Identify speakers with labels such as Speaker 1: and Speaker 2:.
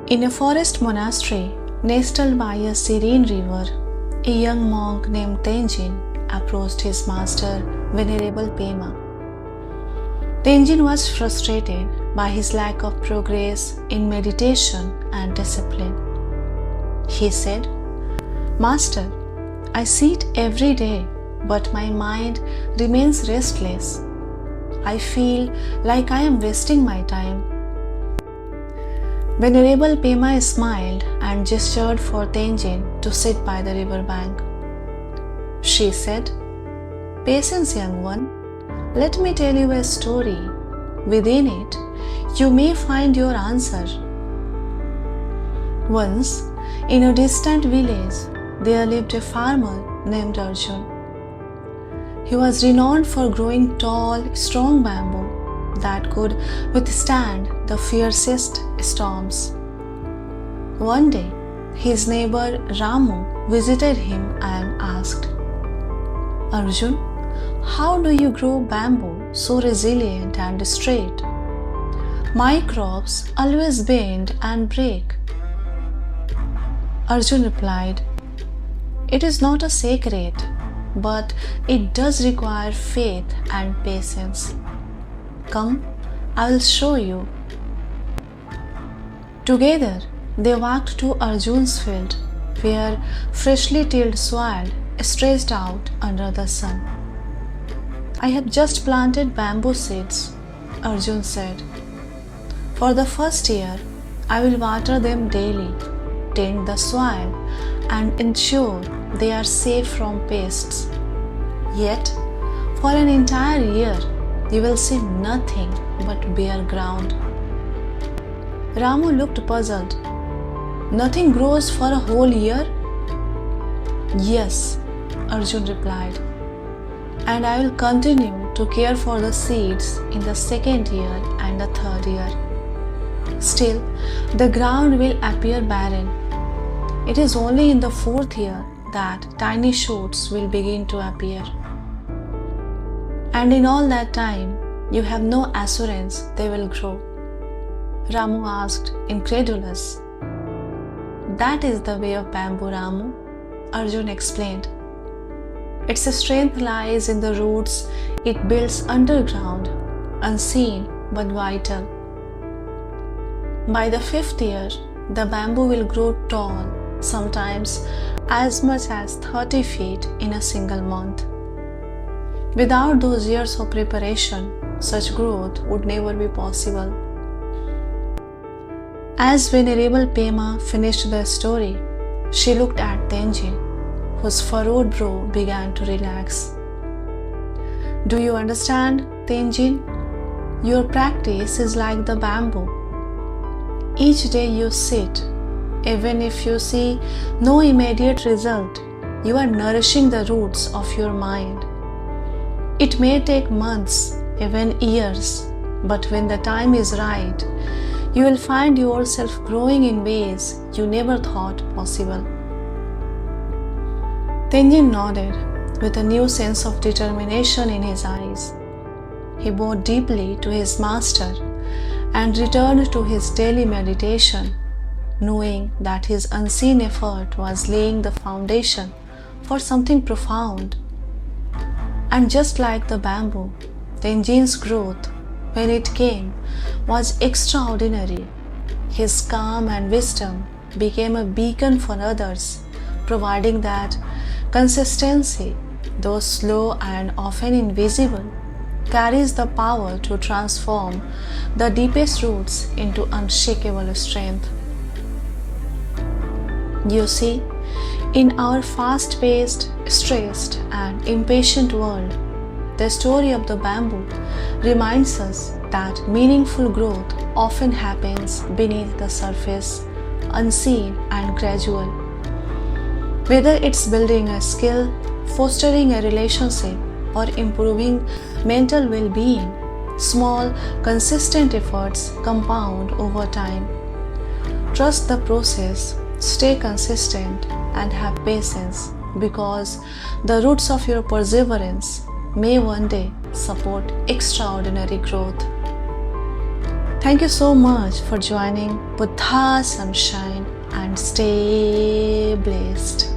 Speaker 1: In a forest monastery nestled by a serene river, a young monk named Tenjin approached his master, Venerable Pema. Tenjin was frustrated by his lack of progress in meditation and discipline. He said, "Master, I sit every day, but my mind remains restless. I feel like I am wasting my time." Venerable Pema smiled and gestured for Tenjin to sit by the river bank. She said, "Patience, young one. Let me tell you a story. Within it, you may find your answer." Once, in a distant village, there lived a farmer named Arjun. He was renowned for growing tall, strong bamboo that could withstand the fiercest storms. One day, his neighbor Ramu visited him and asked, "Arjun, how do you grow bamboo so resilient and straight? My crops always bend and break." Arjun replied, "It is not a secret, but it does require faith and patience. Come, I will show you." Together, they walked to Arjun's field, where freshly tilled soil stretched out under the sun. "I have just planted bamboo seeds," Arjun said. "For the first year, I will water them daily, tend the soil, and ensure they are safe from pests. Yet, for an entire year, you will see nothing but bare ground." Ramu looked puzzled. "Nothing grows for a whole year?" "Yes," Arjun replied, "and I will continue to care for the seeds in the second year and the third year. Still, the ground will appear barren. It is only in the fourth year that tiny shoots will begin to appear. And in all that time, you have no assurance they will grow." Ramu asked, incredulous. "That is the way of bamboo, Ramu," Arjun explained. "Its strength lies in the roots it builds underground, unseen but vital. By the fifth year, the bamboo will grow tall, sometimes as much as 30 feet in a single month. Without those years of preparation, such growth would never be possible." As Venerable Pema finished the story, she looked at Tenjin, whose furrowed brow began to relax. "Do you understand, Tenjin? Your practice is like the bamboo. Each day you sit, even if you see no immediate result, you are nourishing the roots of your mind. It may take months, even years, but when the time is right, you will find yourself growing in ways you never thought possible." Tenjin nodded, with a new sense of determination in his eyes. He bowed deeply to his master and returned to his daily meditation, knowing that his unseen effort was laying the foundation for something profound. And just like the bamboo, Tenjin's growth, when it came, was extraordinary. His calm and wisdom became a beacon for others, providing that consistency, though slow and often invisible, carries the power to transform the deepest roots into unshakable strength. You see, in our fast-paced, stressed, and impatient world, the story of the bamboo reminds us that meaningful growth often happens beneath the surface, unseen and gradual. Whether it's building a skill, fostering a relationship, or improving mental well-being, small, consistent efforts compound over time. Trust the process, stay consistent, and have patience, because the roots of your perseverance may one day support extraordinary growth. Thank you so much for joining Buddha Sunshine and stay blessed.